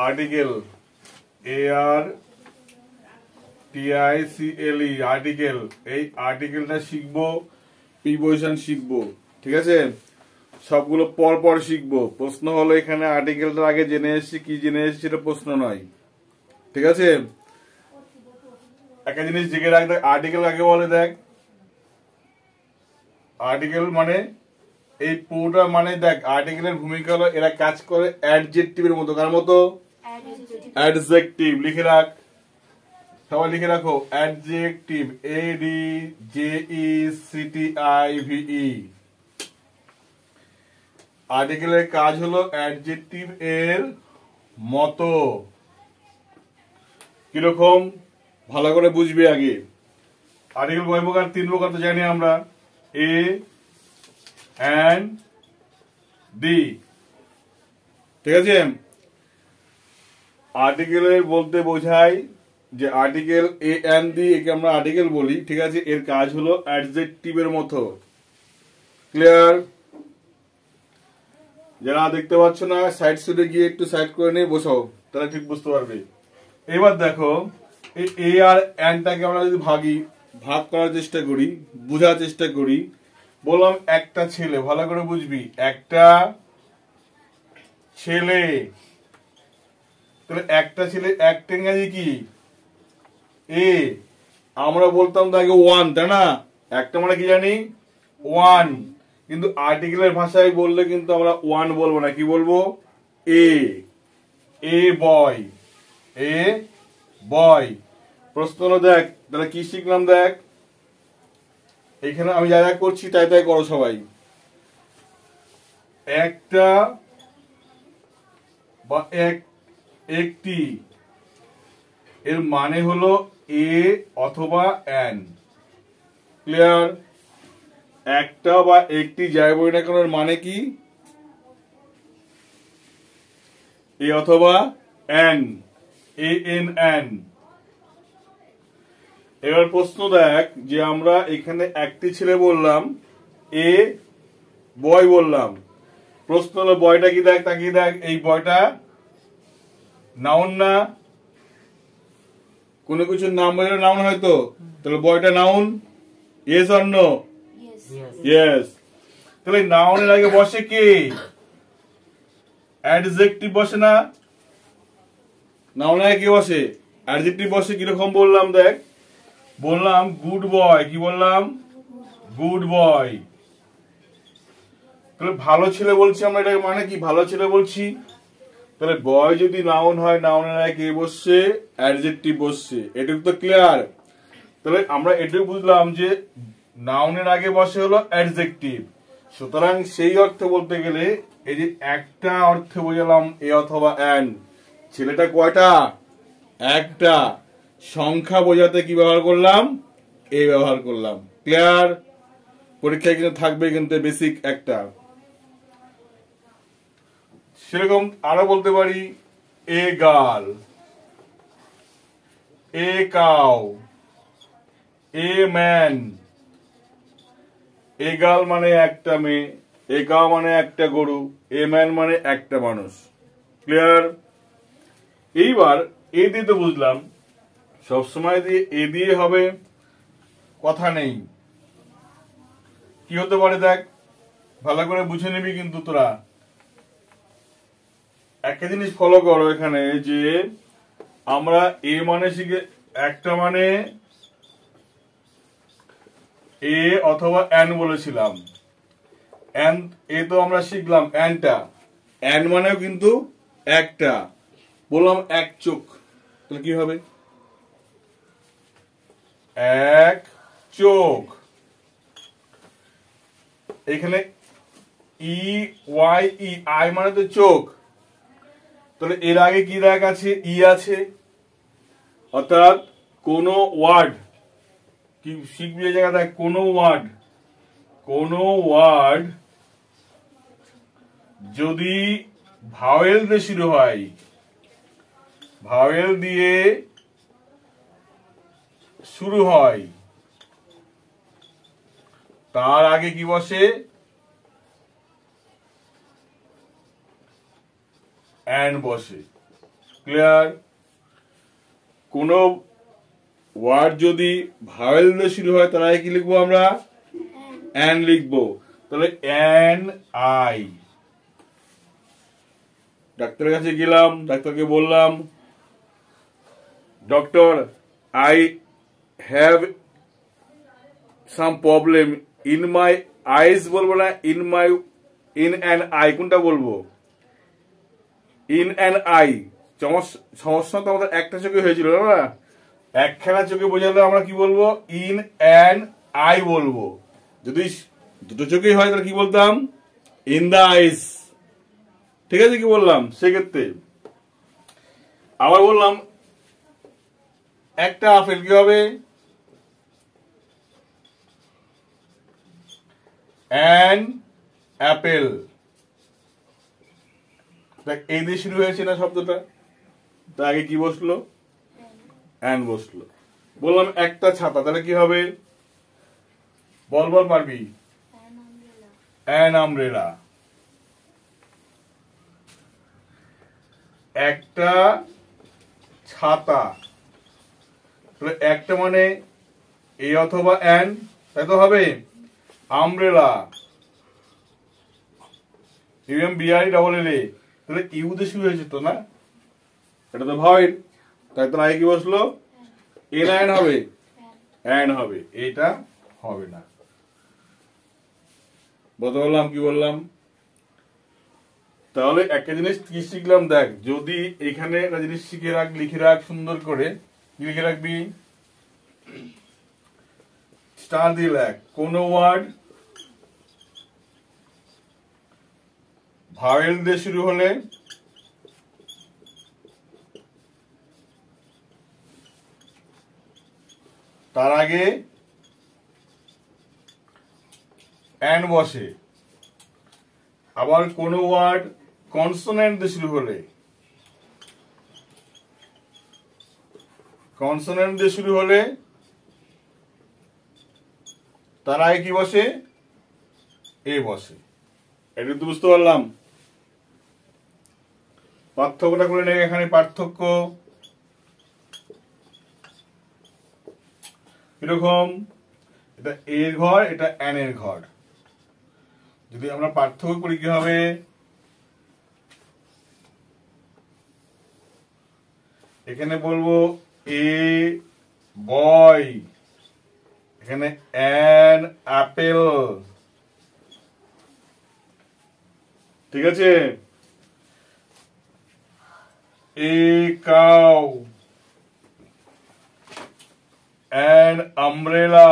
Article ARTICLE article. এই আর্টিকেলটা শিখবো, preposition শিখবো, ঠিক আছে? সবগুলো পর পর শিখবো। প্রশ্ন হলো এখানে আর্টিকেলটা আগে জেনে এসেছি, কি জেনে এসেছি সেটা প্রশ্ন নয়, ঠিক আছে? একটা জিনিস জেগে রাখ, আর্টিকেল আগে বলে দেখ। আর্টিকেল মানে এই পুরোটা মানে দেখ, আর্টিকেলের ভূমিকা হলো এরা কাজ করে অ্যাডজেক্টিভের মতো। কার মতো? অ্যাডজেক্টিভ। লিখে রাখ, সবাই লিখে রাখো, অ্যাডজেক্টিভ, ADJECTIVE। আর্টিকেলের কাজ হলো অ্যাডজেক্টিভ এর মতো। কিরকম ভালো করে বুঝবি আগে। আর্টিকেল কয় প্রকার? 3 প্রকার তো জানি আমরা, A and D, ঠিক আছে? আর্টিকেলের বলতে বোঝায় যে আর্টিকেল A and D, একে আমরা আর্টিকেল বলি, ঠিক আছে? এর কাজ হলো অ্যাডজেক্টিভের মতো। ক্লিয়ার? যারা দেখতে পাচ্ছ না, সাইড সুটে গিয়ে একটু সাইড করে নিয়ে বসাও, তারা ঠিক বুঝতে পারবে। এবার দেখো, এই এ আর এনটাকে আমরা যদি ভাগ করার চেষ্টা করি, বোঝার চেষ্টা করি, বললাম একটা ছেলে, ভালো করে বুঝবি, একটা ছেলে। তাহলে একটা ছেলে, একটা ইংরেজি কি? এ। আমরা বলতাম তো আগে ওয়ান, তাই না? একটা মানে কি জানি? ওয়ান। কিন্তু আর্টিকেলের ভাষায় বললে কিন্তু আমরা ওয়ান বলবো না, কি বলবো? এ বয়, এ বয়। প্রশ্ন হলো দেখ, তাহলে কি শিখলাম দেখ, এখানে আমি যা যা করছি তাই তাই করো সবাই। একটা বা একটি এর মানে হলো এ অথবা এন। ক্লিয়ার? একটা বা একটি যাই বলি না কেন, এর মানে কি? এ অথবা এন, ANN। এবার প্রশ্ন দেখ, যে আমরা এখানে একটি ছেলে বললাম, এ বয় বললাম। প্রশ্ন হলো বয়টা কি? দেখ, তাকিয়ে দেখ, এই বয়টা নাউন না? কোনো কিছুর নাম বললে নাউন হয়তো, তাহলে বয়টা noun? Yes or no? Yes. তাহলে নাউনের আগে বসে কি? অ্যাডজেক্টিভ বসে না? নাউনের আগে কি বসে? অ্যাডজেক্টিভ বসে। কিরকম বললাম দেখ, বললাম গুড বয়, কি বললাম? Good boy. তাহলে ভালো ছেলে বলছি আমরা, এটাকে মানে কি? ভালো ছেলে বলছি। তাহলে বয় যদি নাউন হয়, নাউনের আগে কে বসছে? অ্যাডজেক্টিভ বসছে। এটুকু তো ক্লিয়ার? তাহলে আমরা এটুকু বুঝলাম যে নাউনের আগে বসে হলো অ্যাডজেক্টিভ। সুতরাং সেই অর্থে বলতে গেলে এই যে একটা অর্থে বোঝালাম এ অথবা এন। ছেলেটা কয়টা? একটা। সংখ্যা বোঝাতে কি ব্যবহার করলাম? এ ব্যবহার করলাম। ক্লিয়ার? পরীক্ষায় কিন্তু থাকবে কিন্তু বেসিক একটা। সেরকম আরো বলতে পারি, a girl, a cow, a man. A girl মানে একটা মেয়ে, এ কাউ মানে একটা গরু, এ ম্যান মানে একটা মানুষ। ক্লিয়ার? এইবার এ দিয়ে তো বুঝলাম, সবসময় দিয়ে এ দিয়ে হবে কথা নেই। কি হতে পারে দেখ, ভালো করে বুঝে নিবি কিন্তু তোরা। একটা জিনিস ফলো করো এখানে, যে আমরা এ মানে শিখে একটা মানে এ অথবা এন বলেছিলাম। এন, এ তো আমরা শিখলাম এনটা। এন মানেও কিন্তু একটা। বললাম এক চোখ, তাহলে কি হবে? এক চোখ। এখানে EYE, আই মানে তো চোখ। তাহলে এর আগে কি দেখ আছে? ই আছে। অর্থাৎ কোন ওয়ার্ড কি শিখবি এই জায়গা দেখ, কোন ওয়ার্ড যদি ভাওয়েল দিয়ে শুরু হয়, ভাওয়েল দিয়ে শুরু হয়, তার আগে কি বসে? এন বসে। ক্লিয়ার? কোন ওয়ার্ড যদি ভাওয়েল দিয়ে শুরু হয় তার আগে কি লিখবো আমরা? অ্যান লিখবো। তাহলে অ্যান আই। ডাক্তারের কাছে গেলাম, ডাক্তারকে বললাম, doctor I have some problem in my eyes বলবো না ইন অ্যান আই? কোনটা বলবো? In an eye. সমস্যা তো আমাদের একটা চোখে হয়েছিল না, একখানা চোখে বোঝালে আমরা কি বলবো? ইন অ্যান আই বলবো। যদি দুটো চোখেই হয় তাহলে কি বলতাম? ইন দা আইস। ঠিক আছে, কি বললাম সেক্ষেত্রে? আবার বললাম একটা আপেল, কি হবে? An Apple. এই দিয়ে শুরু হয়েছে না শব্দটা, তার আগে কি বসলো? অ্যান বসলো। বললাম একটা ছাতা, তাহলে কি হবে? বল পারবি? An umbrella. একটা ছাতা, তাহলে একটা মানে এ অথবা অ্যান, তাই তো হবে। আমব্রেলা, UMBRELA, তাহলে ইউ দিয়ে শুরু হয়েছে তো না, এটা তো ভাওয়েল, তাই তো আগে কি বসলো? এন অ্যান হবে, অ্যান হবে, এটা হবে না। বলতে বললাম, কি বললাম? তাহলে একটা জিনিস কি শিখলাম দেখ, যদি এখানে একটা জিনিস শিখে রাখ, লিখে রাখ সুন্দর করে, লিখে রাখবি, স্টার দিয়ে লেখ, কোন ওয়ার্ড ভাওয়েল দিয়ে শুরু হলে তার আগে অ্যান বসে, আবার কোন ওয়ার্ড কনসোনেন্ট দিয়ে শুরু হলে, কনসোনেন্ট দিয়ে শুরু হলে তার আগে কি বসে? এ বসে। এটা তো বুঝতে পারলাম। পার্থক্যটা করে নেই, এখানে পার্থক্য কিরকম? এটা এর ঘর, এটা অ্যান এর ঘর। যদি আমরা পার্থক্য করি কি হবে? এখানে বলবো এ বয়, এখানে অ্যান আপেল। ঠিক আছে? A cow, an umbrella.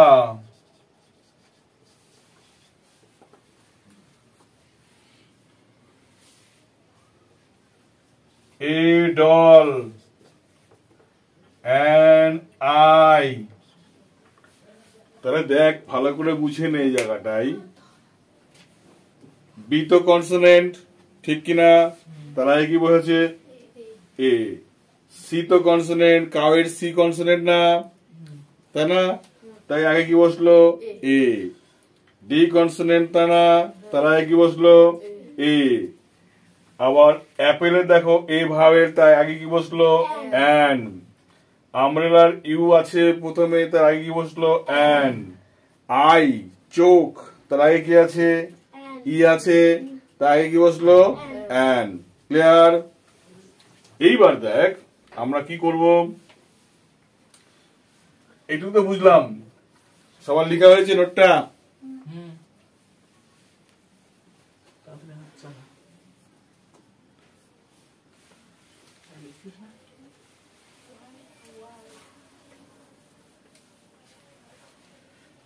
A doll, an I. তাহলে দেখ, ভালো করে বুঝে নে এই জায়গাটাই। বি তো কনসোনেন্ট, ঠিক কিনা? তার আগে কি বসেছে? এ। সি তো কনসোনেন্ট, কাউ এর সি কনসোনেন্ট না, তাই না? তাই আগে কি বসলো? এ। ডি কনসোনেন্ট, তা না, তার আগে কি বসলো? এ। আবার অ্যাপেলের দেখো এ ভাওয়েল, তাই আগে কি বসলো? অ্যান। আমব্রেলার ইউ আছে প্রথমে, তার আগে কি বসলো? অ্যান। আই চোখ, তার আগে কি আছে? ই আছে, তার আগে কি বসলো? অ্যান। ক্লিয়ার? এইবার দেখ আমরা কি করব, এটুকু তো বুঝলাম, সবার লেখা হয়েছে নোটটা?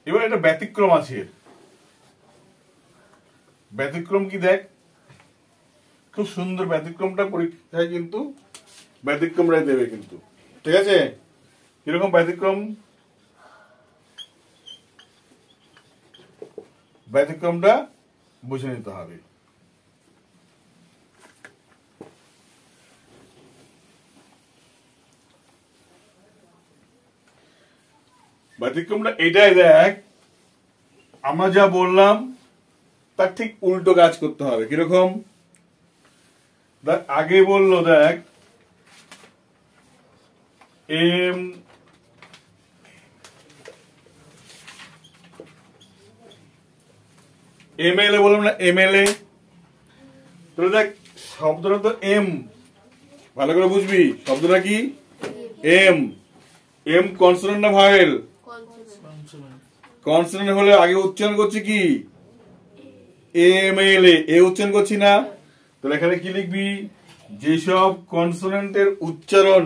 এবার একটা ব্যতিক্রম আছে। ব্যতিক্রম কি দেখ, খুব সুন্দর ব্যতিক্রমটা পরীক্ষায় কিন্তু ব্যতিক্রমটাই দেবে কিন্তু, ঠিক আছে? কিরকম ব্যতিক্রম? ব্যতিক্রমটা বুঝে নিতে হবে। ব্যতিক্রমটা এটাই দেখ, আমরা যা বললাম তার ঠিক উল্টো কাজ করতে হবে। কিরকম? আগে বললো দেখ, এম এমএলএ বললাম না, এমএলএ। তাহলে দেখ শব্দটা তো এম, ভালো করে বুঝবি শব্দটা কি এম। এম কনসোনেন্ট না ভাওয়েল? কনসোনেন্ট হলে আগে উচ্চারণ করছি কি এমএলএ, এ উচ্চারণ করছি না। তাহলে এখানে কি লিখবি, যেসব কনসোনেন্টের উচ্চারণ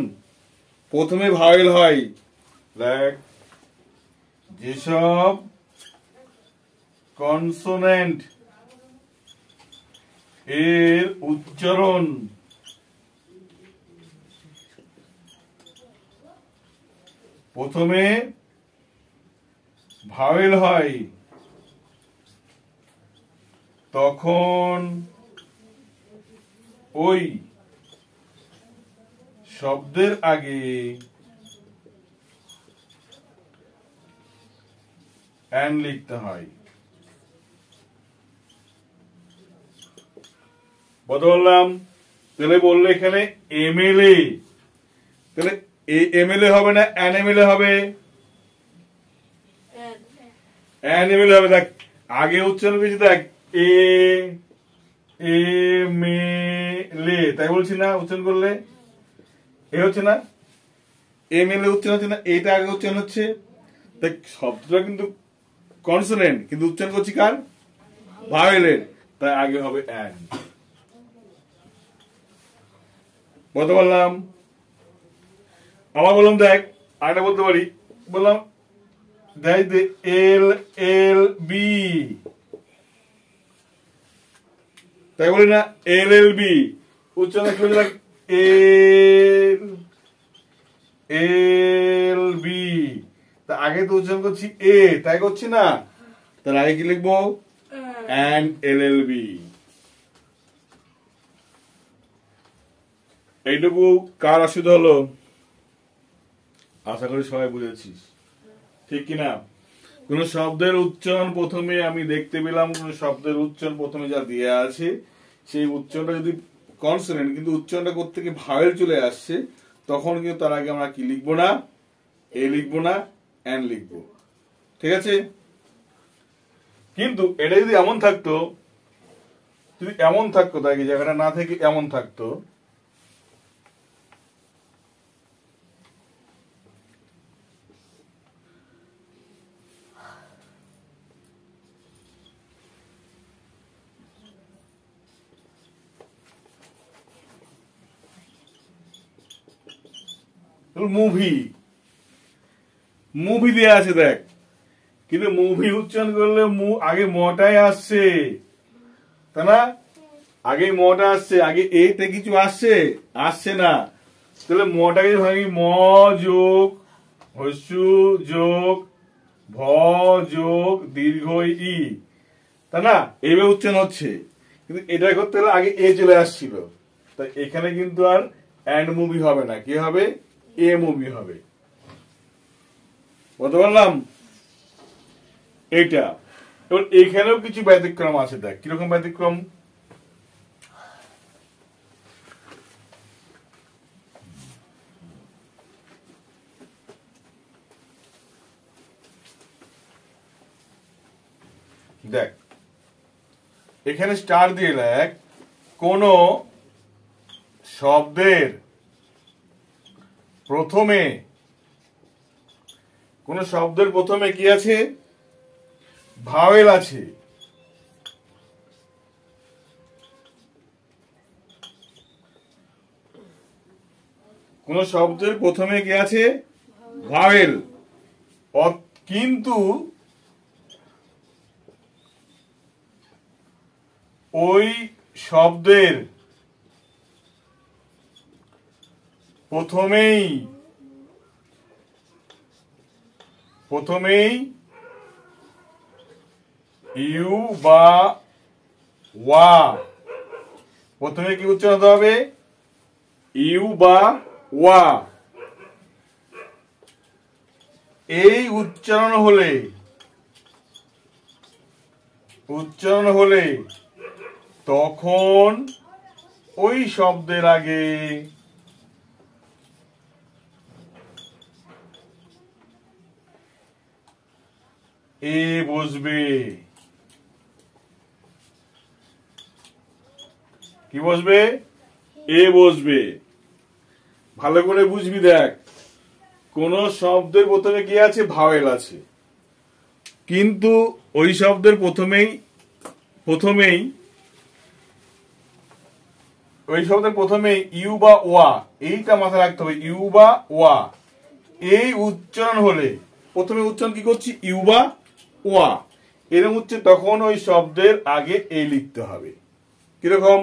প্রথমে ভাওয়েল হয়, দেখ যেসব কনসোনেন্ট এর উচ্চারণ প্রথমে ভাওয়েল হয় তখন ওই শব্দের আগে অ্যান লিখতে হয়। বললাম তাহলে বললে এখানে এমএলএ, তাহলে এমএলএ হবে না এনএমএলএ হবে? এনএমএলএ হবে। দেখ আগে উচ্চারণ করেছি, দেখ এ এমএলএ, তাই বলছি না? উচ্চারণ করলে এ হচ্ছে না, এমএলএ উচ্চারণ হচ্ছে না, এটা আগে উচ্চারণ হচ্ছে। দেখ শব্দটা কিন্তু কনসোনেন্ট, কিন্তু উচ্চারণ করছি কার, ভাওয়েলের, তাই আগে হবে অ্যান। বলতে পারলাম? আবার বললাম দেখ আরেকটা বলতে পারি, বললাম দেখ এল এল বি, তাই বলি না এল এল বি উচ্চারণ কি দেখ এল এল বি, তা আগে তো উচ্চারণ করছি এ, তাই করছি না? তার আগে কি লিখবো অ্যান এল এল বি। এইটুকু কার অসুবিধা হলো? আশা করি সবাই বুঝেছিস, ঠিক কিনা? কোন শব্দের উচ্চারণ প্রথমে আমি দেখতে পেলাম, কোন শব্দের উচ্চারণ প্রথমে যা দিয়ে আছে সেই উচ্চারণটা যদি কনসোনেন্ট কিন্তু উচ্চারণটা করতে গিয়ে ভাওয়েল চলে আসছে, তখন কিন্তু তার আগে আমরা কি লিখবো না, এ লিখবো না, এন লিখবো। ঠিক আছে? কিন্তু এটা যদি এমন থাকতো, যদি এমন থাকতো, তাই জায়গাটা না থেকে এমন থাকতো, মুভি, মুভি দেয়া আছে দেখ, কিন্তু মুভি উচ্চারণ করলে আগে মটাই আসছে, তাই না? আগে মটা আসছে, আগে এতে কিছু আসছে, আসছে না। তাহলে মটাকে ভাঙি ম যোগ হস্যু যোগ ভ যোগ দীর্ঘ ই, তাই না? এইভাবে উচ্চারণ হচ্ছে, কিন্তু এটা করতে হলে আগে এ চলে আসছিল, তাই এখানে কিন্তু আর এন্ড মুভি হবে না, কি হবে, এ মুভি হবে। বলতে পারলাম? এইটা এবার এখানেও কিছু ব্যতিক্রম আছে, দেখ কিরকম ব্যতিক্রম। দেখ এখানে স্টার দিয়ে লেখ, কোন শব্দের প্রথমে, কোন শব্দের প্রথমে কি আছে, ভাওয়েল আছে। কোন শব্দের প্রথমে কি আছে, ভাওয়েল, কিন্তু ওই শব্দের প্রথমেই ইউ বা ওয়া, প্রথমে কি উচ্চারণ হতে হবে, ইউ বা ওয়া। এই উচ্চারণ হলে তখন ওই শব্দের আগে এ বসবে। কি বসবে? এ বসবে। ভালো করে বুঝবি, দেখ কোন শব্দের প্রথমে কি আছে? ভাওয়েল আছে, কিন্তু ওই শব্দের প্রথমেই ইউ বা ওয়া, এইটা মাথায় রাখতে হবে। ইউ বা ওয়া এই উচ্চারণ হলে প্রথমে উচ্চারণ কি করছি? ইউ বা ওয়া এরকম হচ্ছে, তখন ওই শব্দের আগে এ লিখতে হবে। কিরকম?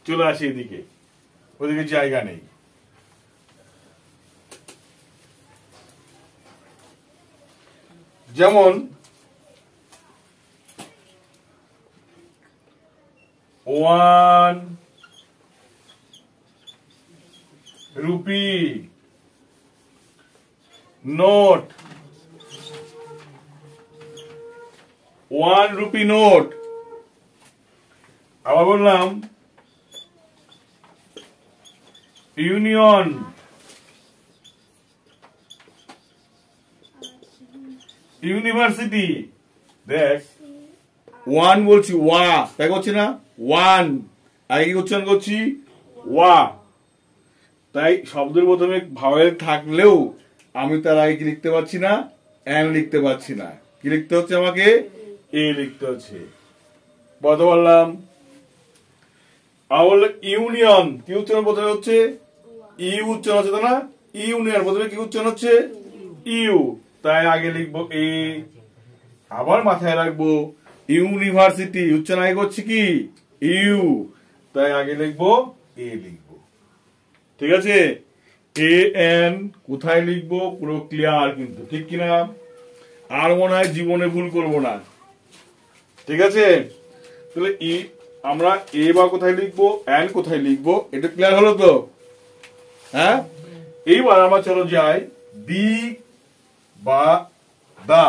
চলে আসি এদিকে, ওদিকে জায়গা নেই। যেমন one rupee note, 1 rupee note. আবার বললাম ইউনিয়ন, ইউনিভার্সিটি। দেখ 1 বলছি, ওয়া, তাই করছি না? 1 আগে কি উচ্চারণ করছি? ওয়া। তাই শব্দের প্রথমে ভাওয়েল থাকলেও আমি তার আগে কি লিখতে পারছি না? এন লিখতে পারছি না। কি লিখতে হচ্ছে আমাকে? এ লিখতে হচ্ছে। বলতে পারলাম। আর ইউনিয়ন, কি উচ্চারণ প্রথমে হচ্ছে? ইউ উচ্চারণ হচ্ছে, তাই না? ইউনিয়ন প্রথমে কি উচ্চারণ হচ্ছে? ইউ, তাই আগে লিখবো এ। আবার মাথায় রাখবো ইউনিভার্সিটি উচ্চারণ আগে করছি কি? ইউ, তাই আগে লিখবো এ লিখবো। ঠিক আছে? এ এন কোথায় লিখবো পুরো ক্লিয়ার কিন্তু, ঠিক কিনা? আর মনে হয় জীবনে ভুল করব না। ঠিক আছে? তাহলে আমরা এ বা কোথায় লিখবো, এন কোথায় লিখবো, এটা ক্লিয়ার হলো তো? হ্যাঁ, এইবার আমরা চলো যাই দি বা দা।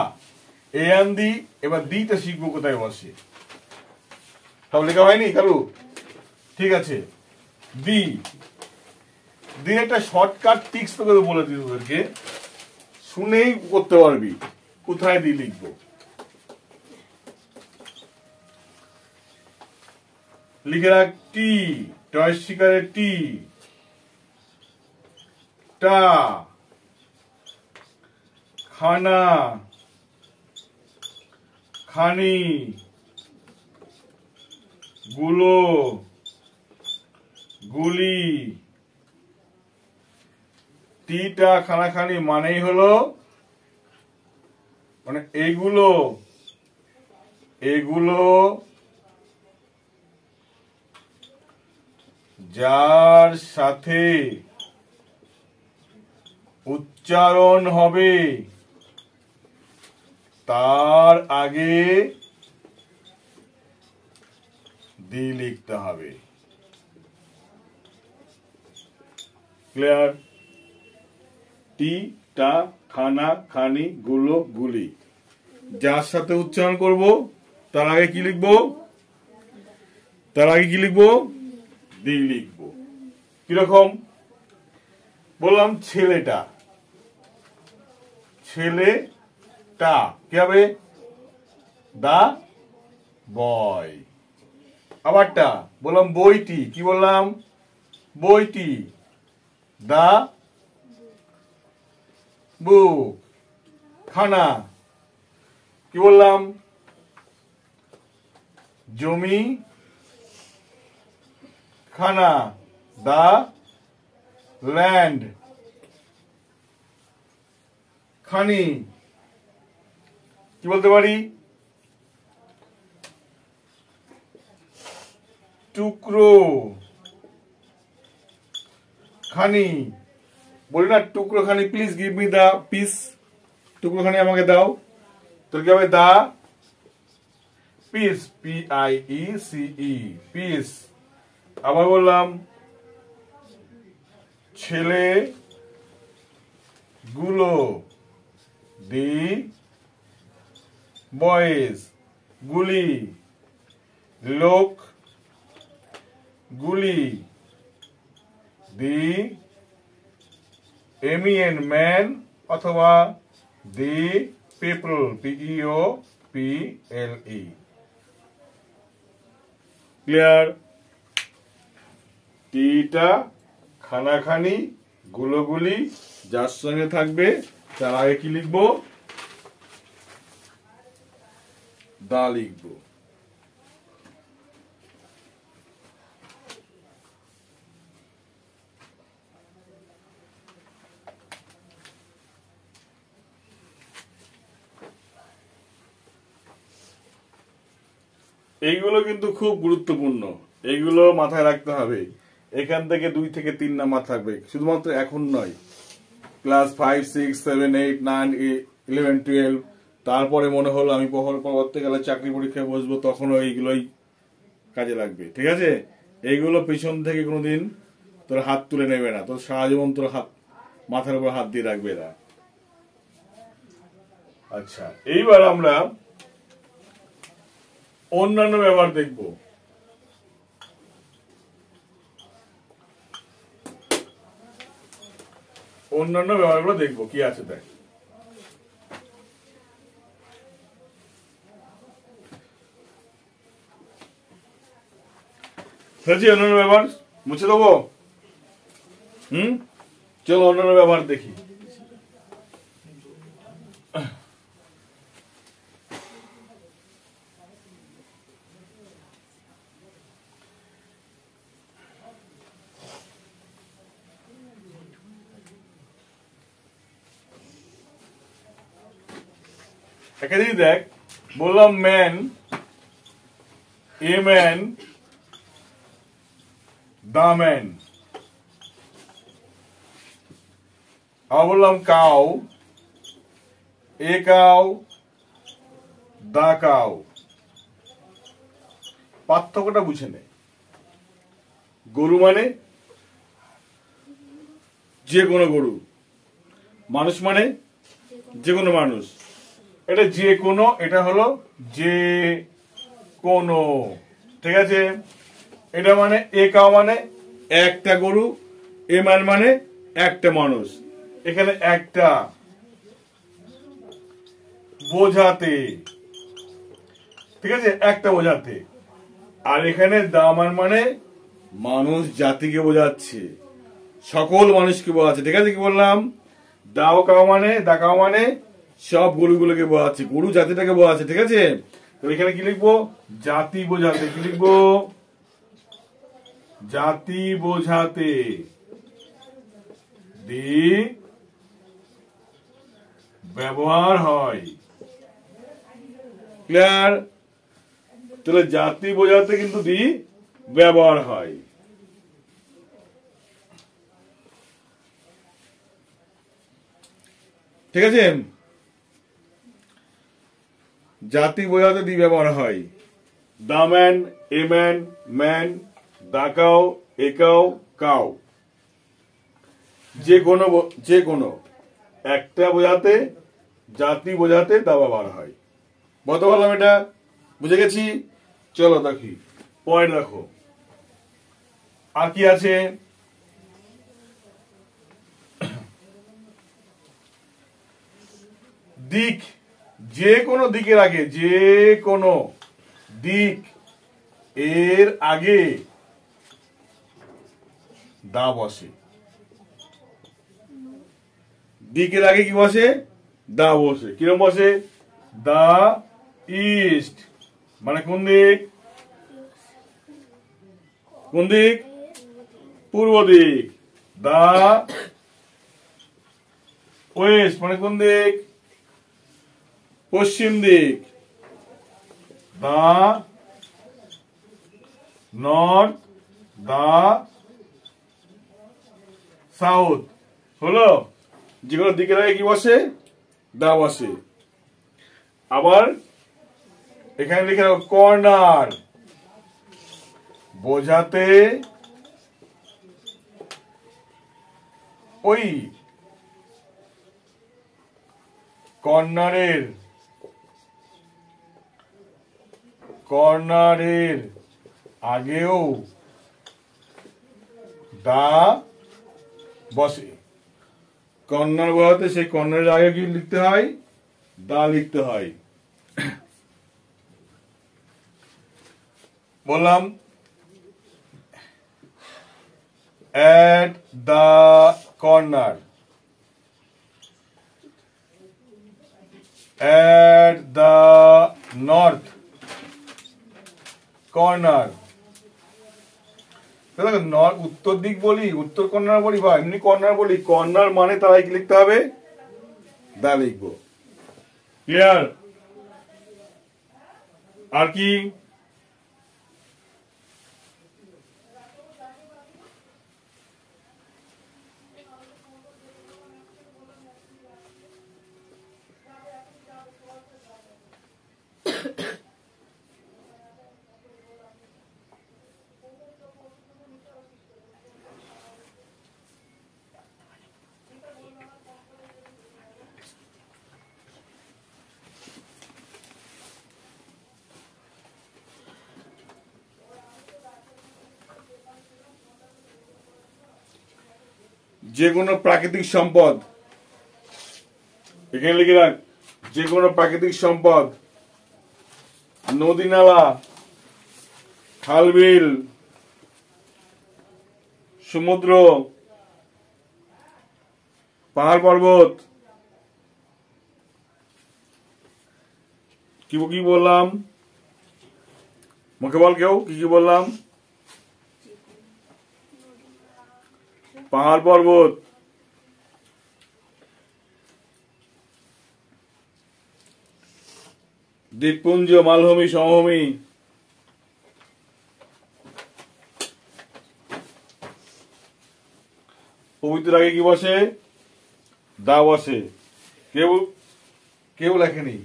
এন দি, এবার দিটা শিখবো কোথায় বসে। সব লেখা হয়নি কালু? ঠিক আছে। দি দি একটা শর্টকাট টিক্স তোকে বলে দিই, তোদেরকে শুনেই করতে পারবি। কোথায় দি লিখবো? লিখে রাখ টি, টয় শিকারের টি, টা, খানা, খানি, গুলো, গুলি। টিটা খানাখানি মানেই হলো মানে এগুলো, এগুলো যার সাথে উচ্চারণ হবে তার আগে দি লিখতে হবে। ক্লিয়ার? টি, টা, খানা, খানি, গুলো, গুলি যার সাথে উচ্চারণ করব তার আগে কি লিখবো? তার আগে কি লিখবো? দি লিখবো। কিরকম? বললাম ছেলেটা, ছেলেটা কি হবে? দা বয়। আবারটা বললাম বইটি, কি বললাম? বইটি, দা বুক। খানা, কি বললাম? জমি খানা, দা ল্যান্ড। খানি, কি বলতে পারি? টুকরো। খানি, বলি না টুকরো খানি, please give me the piece. টুকরো খানি আমাকে দাও। তো কি হবে? The piece, P I E C E, piece. আবার বললাম ছেলে গুলো, দি বয়েজ। গুলি, লোক গুলি, দি এমিএন ম্যান অথবা দি পিপল, PEOPLE। ক্লিয়ার? টিটা খানাখানি, গুলোগুলি, যার সঙ্গে থাকবে তার আগে কি লিখবো? দা লিখবো। এইগুলো কিন্তু খুব গুরুত্বপূর্ণ, এইগুলো মাথায় রাখতে হবে। এখান থেকে 2 থেকে 3 নাম্বার থাকবে, শুধুমাত্র এখন নয়, ক্লাস 5, 6, 7, 8, 9, 11, 12। তারপরে মনে হলো আমি পরবর্তীকালে চাকরি পরীক্ষায় বসবো, তখনও এইগুলোই কাজে লাগবে। ঠিক আছে? এইগুলো পিছন থেকে কোনোদিন তোর হাত তুলে নেবে না, তোর সারা জীবন তোর হাত মাথার উপর হাত দিয়ে রাখবে না। আচ্ছা, এইবার আমরা অন্যান্য ব্যবহার দেখব। অন্যান্য ব্যবহারগুলো দেখব কি আছে। দেখ, অন্যান্য ব্যবহার মুছে দেবো। চলো অন্যান্য ব্যবহার দেখি। এখানে দেখ, বললাম man, a man, the man. আবার বললাম cow, a cow, the cow. পার্থক্যটা বুঝে নে। গরু মানে যে কোনো গরু, মানুষ মানে যে কোনো মানুষ। এটা যে কোনো, এটা হলো যে কোনো। ঠিক আছে? এটা মানে এ কাউ মানে একটা গরু, এ ম্যান মানে একটা মানুষ। এখানে একটা বোঝাতে, ঠিক আছে, একটা বোঝাতে। আর এখানে দা মান মানে মানুষ জাতিকে বোঝাচ্ছে, সকল মানুষকে বোঝাচ্ছে। ঠিক আছে? কি বললাম? দাও কাউ মানে, দা কাউ মানে সব গরুগুলোকে বোঝাচ্ছে, গরু জাতিটাকে বোঝাচ্ছে। ঠিক আছে? তো এখানে কি লিখবো? জাতি বোঝাতে। কি লিখবো? জাতি বোঝাতে দি ব্যবহার হয়। ক্লিয়ার? তাহলে জাতি বোঝাতে কিন্তু দি ব্যবহার হয়। ঠিক আছে? জাতি বোঝাতে দি ব্যবহার হয়। The man, a man, man, the cow, a cow, cow. যে কোনো একটা বোঝাতে, জাতি বোঝাতে দা ব্যবহার হয়। বলতে পারলাম? এটা বুঝে গেছি। চলো দেখি, পয়েন্ট দেখো আর কি আছে। দিক, যে কোনো দিকের আগে, যে কোনো দিক এর আগে দা বসে। দিকের আগে কি বসে? দা বসে। কিরকম বসে? দা ইস্ট মানে কোন দিক? কোন দিক? পূর্ব দিক। দা ওয়েস্ট মানে কোন দিক? পশ্চিম দিক। দা নর্থ, দা সাউথ। হলো? যেগুলো দিকের আগে কি বসে? দা বসে। আবার এখানে লিখে রাখো কর্নার, বোঝাতে ওই কর্নারের আগেও দা বসে। কর্নার বোঝাতে সেই কর্নারের আগে কি লিখতে হয়? দা লিখতে হয়। বললাম at the corner, at the north corner। উত্তর দিক বলি, উত্তর কর্নার বলি বা এমনি কর্নার বলি, কর্নার মানে তারাই কি লিখতে হবে? দা লিখবো। ক্লিয়ার? আর কি? যে কোনো প্রাকৃতিক সম্পদ, এখানে লিখে রাখ, যে কোনো প্রাকৃতিক সম্পদ, নদী নালা, খাল বিল, সমুদ্র, পাহাড় পর্বত, কি কি বললাম? মুখে বল কেউ, কি কি বললাম? পাহাড় পর্বত, দ্বীপপুঞ্জ, মালভূমি, সমভূমি, পবিত্র আগে কি বসে? দা বসে। কেউ কেউ লেখেনি।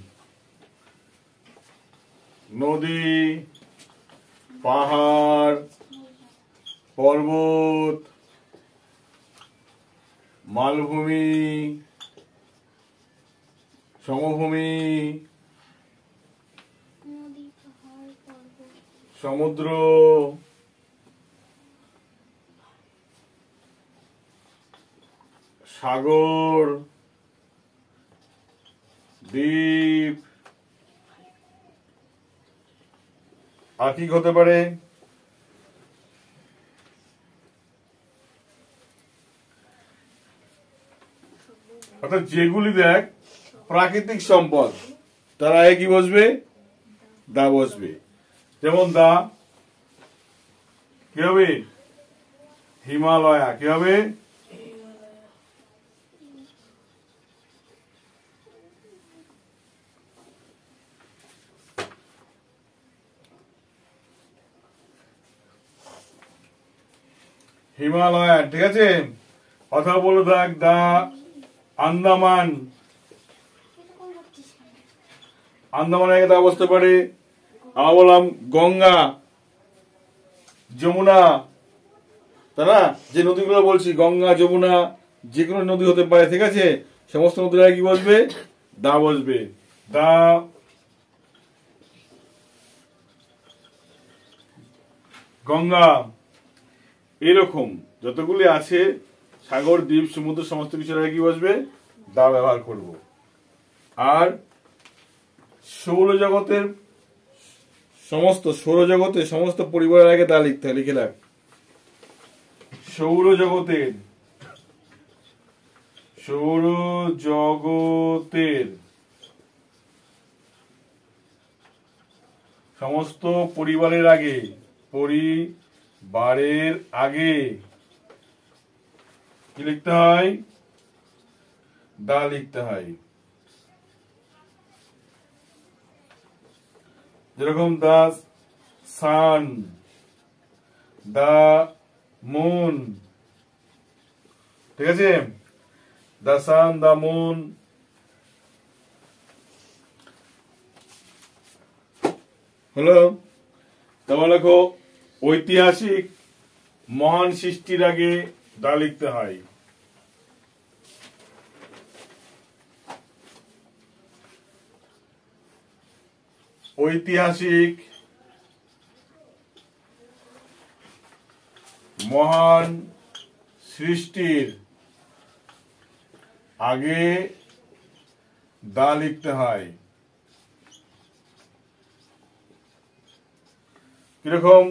নদী, পাহাড়, পর্বত, মালভূমি, সমভূমি, সমুদ্র, সাগর, দ্বীপ, আর কি হতে পারে? অর্থাৎ যেগুলি দেখ প্রাকৃতিক সম্পদ, তারা কি বসবে? দা বসবে। যেমন দা কি হবে? হিমালয়া। কি হবে? হিমালয়া। ঠিক আছে। অথবা বলে থাক দা আন্দামান। আন্দামানে দা বসতে পারে। আমরা বললাম গঙ্গা, যমুনা, তাই না? যে নদীগুলো বলছি, গঙ্গা, যমুনা, যে কোনো নদী হতে পারে। ঠিক আছে। সমস্ত নদীরা কি বসবে? দা বসবে। দা গঙ্গা, এরকম যতগুলি আছে সাগর, দ্বীপ, সমুদ্র, সমস্ত কিছুর কি বসবে? দা ব্যবহার করব। আর সৌরজগতের সমস্ত পরিবারের আগে দা লিখতে হয়। লিখে রাখ, সৌরজগতের সমস্ত পরিবারের আগে কি লিখতে হয়? দা লিখতে হয়। যেরকম দা সান, দা মুন। ঠিক আছে। The sun, the moon. হলো। তারপর লেখো ঐতিহাসিক মহান সৃষ্টির আগে দা লিখতে হয়। ঐতিহাসিক মহান সৃষ্টির আগে দা লিখতে হয়। কিরকম?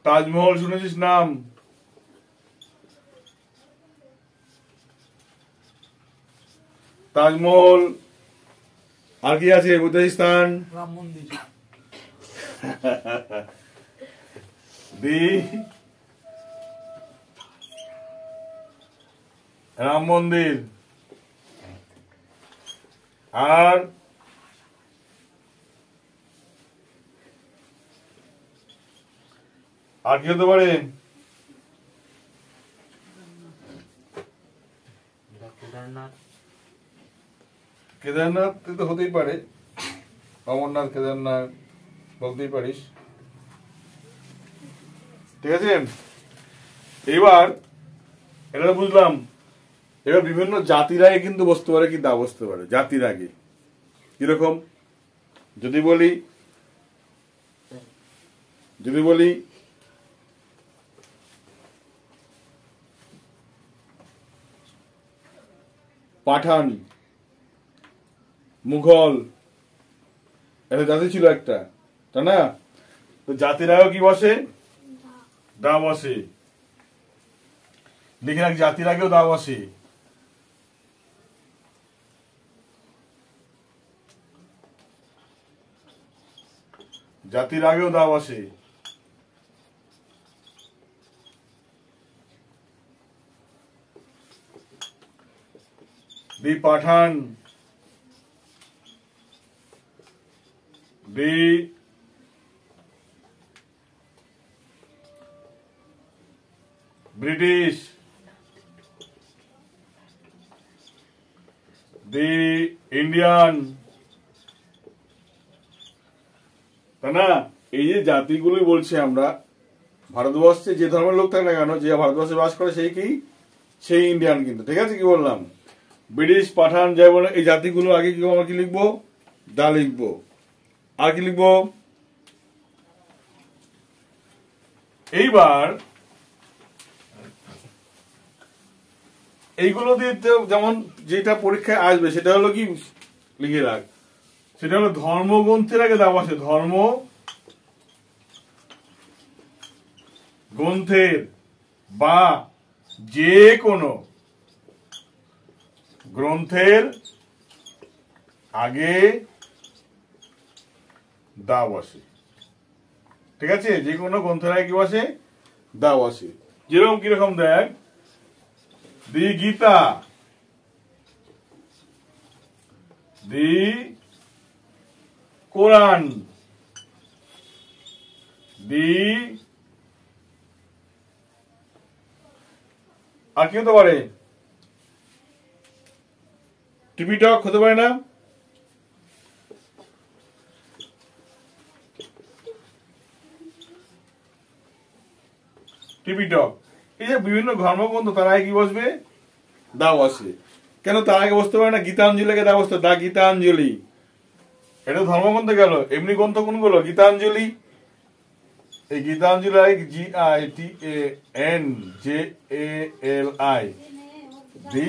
তাজমহল শুনেছিস নাম? তাজমহল। আর কি আছে? ঐতিহাসিক স্থান? রাম মন্দির। রাম মন্দির। আর কি হতে পারে? কেদারনাথ তো হতেই পারে, অমরনাথ কেদারনাথ বলতেই পারিস। ঠিক আছে, এবার এটা বুঝলাম। এবার বিভিন্ন জাতির আগে কিন্তু বসতে পারে, কিন্তু বসতে পারে জাতির আগে। কিরকম? যদি বলি পাঠান, মুঘল, এটা জাতি ছিল একটা, তাই না? তো জাতির আগে কি বসে? দা বসে। লিখে রাখ, জাতির আগেও দা বসে। জাতির আগেও দা বসে। দি পাঠান, দি ব্রিটিশ, দি ইন্ডিয়ান, তাই না? এই যে জাতিগুলোই বলছি আমরা, ভারতবর্ষে যে ধর্মের লোক থাকে না কেন, যে ভারতবর্ষে বাস করে সেই ইন্ডিয়ান কিন্তু। ঠিক আছে, কি বললাম? ব্রিটিশ, পাঠান, যাই বলে এই জাতিগুলো আগে কি আমরা কি লিখবো? দা লিখবো। আর কি লিখবো? এইবার এইগুলো দিয়ে যেমন যেটা পরীক্ষায় আসবে সেটা হলো কি, লিখে রাখ, সেটা হলো ধর্মগ্রন্থের আগে দা বসে। ধর্ম গ্রন্থের বা যে কোনো গ্রন্থের আগে দা বসে। ঠিক আছে, যে কোনো গ্রন্থের আগে কি বসে? দা বসে। যেরকম কিরকম দেখ, দি গীতা, দি কোরআন, দি আর কি হতে পারে? টিপিটক হতে পারে না? টিপিটক। এই যে বিভিন্ন ধর্মগ্রন্থ, তার আগে কি বসবে? দা বসে। কেন তার আগে বসতে পারে না? গীতাঞ্জলি আগে দা বসতে, দা গীতাঞ্জলি। এটা ধর্মগ্রন্থ গেল। এমনি গ্রন্থ কোনগুলো? গীতাঞ্জলি। এই গীতাঞ্জলি আগে GITANJALI, দি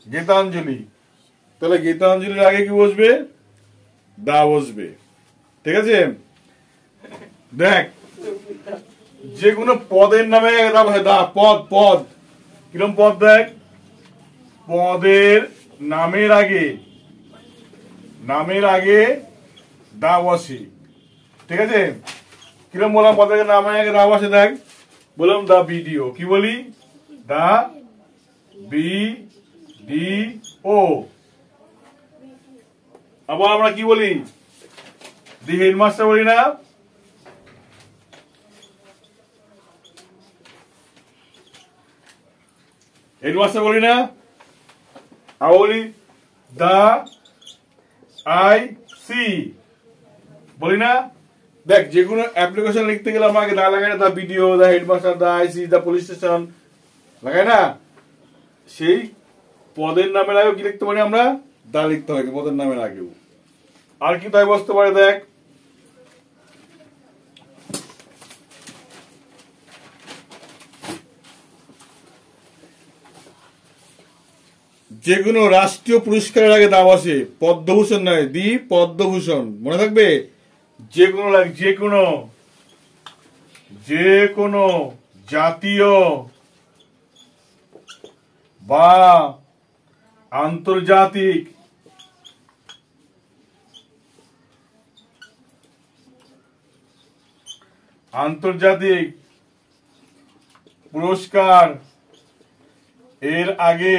গীতাঞ্জলি। তাহলে গীতাঞ্জলির আগে কি বসবে? দা বসবে। ঠিক আছে, দেখ যে কোনো পদের নামে দা বসে। দা, পদ, পদ কিরম পদ? দেখ, পদের নামের আগে দা বসে। ঠিক আছে, কিরম বললাম? পদের নামের আগে দা বসে। দেখ, বললাম দা ভিডিও। কি বলি? দা VDO। আবার আমরা কি বলি? দি হেডমাস্টার বলি না? হেডমাস্টার বলি না? আবার বলি দা IC বলি না? দেখ, যে কোনো অ্যাপ্লিকেশন লিখতে গেলে আমাকে দা লাগায় না? The video, the headmaster, the IC, the police station লাগায় না? সেই পদের নামের আগেও কি লিখতে পারি আমরা? দা লিখতে হবে পদের নামের আগেও। আর কি তাই বসতে পারে? দেখ, যে কোনো রাষ্ট্রীয় পুরস্কারের আগে দা বসে, পদ্মভূষণ নয়, দি পদ্মভূষণ, মনে থাকবে। যে কোনো যে কোনো জাতীয় বা আন্তর্জাতিক পুরস্কার এর আগে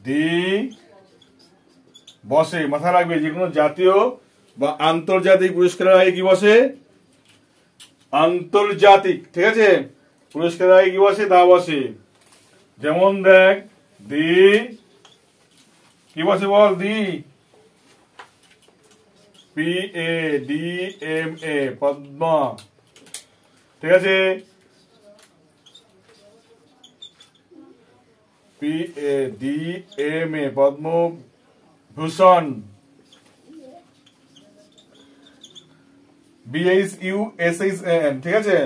দি বসে, মাথা রাখবে। যে কোনো জাতীয় বা আন্তর্জাতিক পুরস্কারের আগে কি বসে? আন্তর্জাতিক, ঠিক আছে, পুরস্কারের আগে কি বসে? দা বসে। যেমন দেখ, দি কি বসে বল? দি PADMA, পদ্মা, ঠিক আছে, PADMA, পদ্মভূষণ, BHUSHN, ঠিক আছে,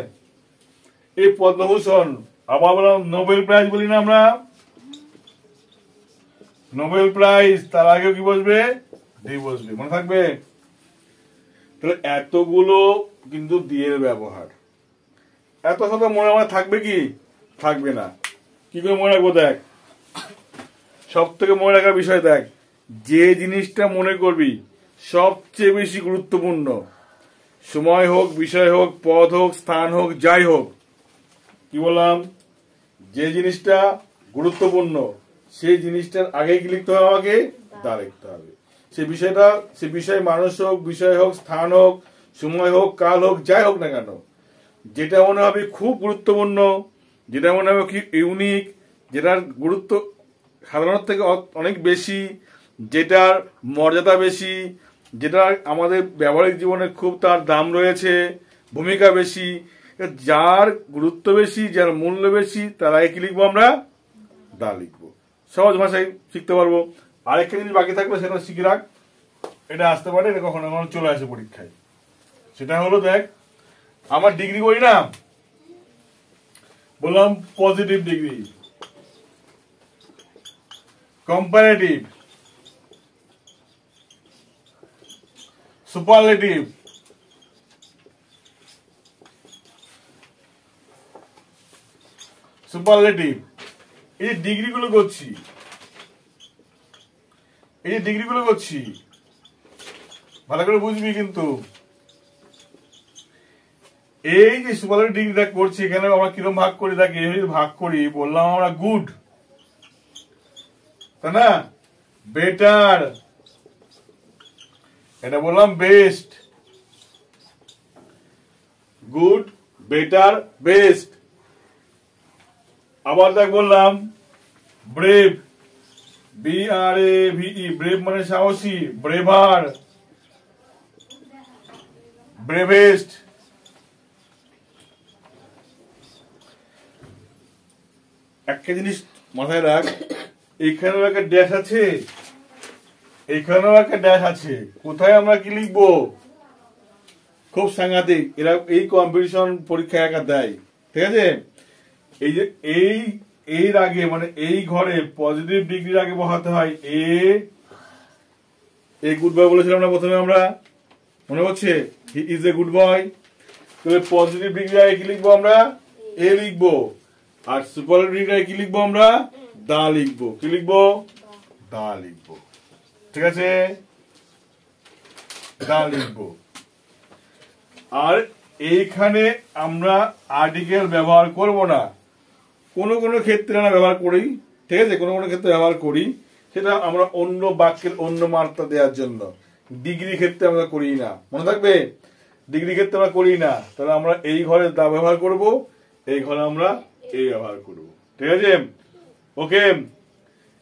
এই পদ্মভূষণ। আবার বললাম নোবেল প্রাইজ বলি না আমরা, নোবেল প্রাইজ, তার আগেও কি বসবে? দি বসবে, মনে থাকবে। তাহলে এতগুলো কিন্তু দিয়ের ব্যবহার। এত কথা মনে থাকবে কি? থাকবে না। কি করে মনে রাখবো? দেখ, সব থেকে মনে রাখার বিষয় দেখ, যে জিনিসটা মনে করবি সবচেয়ে বেশি গুরুত্বপূর্ণ, সময় হোক, বিষয় হোক, পদ হোক, স্থান হোক, যাই হোক, কি বললাম? যে জিনিসটা গুরুত্বপূর্ণ সেই জিনিসটার আগে কি লিখতে হবে? আমাকে দা লিখতে হবে। সে বিষয় মানুষ হোক, বিষয় হোক, স্থান হোক, সময় হোক, কাল হোক, যাই হোক না কেন, যেটা মনে হবে খুব গুরুত্বপূর্ণ, যেটা মনে হবে কি ইউনিক, যেটার গুরুত্ব সাধারণত থেকে অনেক বেশি, যেটার মর্যাদা বেশি, যেটা আমাদের ব্যবহারিক জীবনে খুব তার দাম রয়েছে, ভূমিকা বেশি, যার গুরুত্ব বেশি, যার মূল্য বেশি, তার আগে কি লিখবো? আমরা দা লিখবো। সহজ ভাষায় শিখতে পারবো। আরেকটা জিনিস বাকি থাকবে, সেটা শিখে রাখ। এটা আসতে পারে, এটা কখনো কখনো চলে আসে পরীক্ষায়। সেটা হলো, দেখ, আমার ডিগ্রি করি না, বললাম পজিটিভ ডিগ্রি, কম্পারেটিভ, সুপারলেটিভ, এই যে ডিগ্রিগুলো করছি, ভালো করে বুঝবি কিন্তু। এই যে সুপারলেটিভ ডিগ্রিটা করছি, এখানে আমরা কিরকম ভাগ করি? দেখি, ভাগ করি, বললাম আমরা গুড, তাই না, বেটার, এটা বললাম বেস্ট, গুড, বেটার, বেস্ট। আবার দেখ, বললাম ব্রেভ, BRAVE, ব্রেভ মানে সাহসী, ব্রেভার, ব্রেভেস্ট। একটা জিনিস মাথায় রাখ, এখানেও একটা ড্যাশ আছে, এখানেও একটা ড্যাশ আছে। কোথায় আমরা কি লিখবো? খুব সাংঘাতিক, এরা এই কম্পিটিশন পরীক্ষা একা দেয়, ঠিক আছে। এই যে এর আগে, মানে এই ঘরে পজিটিভ ডিগ্রির আগে বসাতে হয় এ গুড বয় বলেছিলাম না প্রথমে আমরা, মনে হচ্ছে? He is a good boy. তাহলে পজিটিভ ডিগ্রির আগে কি লিখবো? আমরা এ লিখবো। আর সুপারলেটিভ ডিগ্রির আগে কি লিখবো? আমরা দা লিখবো। কি লিখবো? দা লিখবো, ঠিক আছে, দা লিখবো। আর এইখানে আমরা আর্টিকেল ব্যবহার করব না। কোনো কোনো ক্ষেত্রে আমরা ব্যবহার করি, ঠিক আছে, কোনো কোনো ক্ষেত্রে ব্যবহার করি, সেটা আমরা অন্য বাক্যের অন্য মাত্রা দেওয়ার জন্য। ডিগ্রি ক্ষেত্রে আমরা করি না, মনে থাকবে, ডিগ্রি ক্ষেত্রে আমরা করি না। তাহলে আমরা এই ঘরে দা ব্যবহার করব, এই ঘরে আমরা এই ব্যবহার করব, ঠিক আছে, ওকে।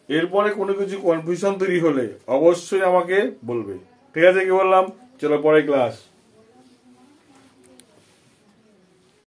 এরপরে কোনো কিছু কনফিউশন তৈরি হলে অবশ্যই আমাকে বলবে, ঠিক আছে। কি বললাম? চলো পরে ক্লাস।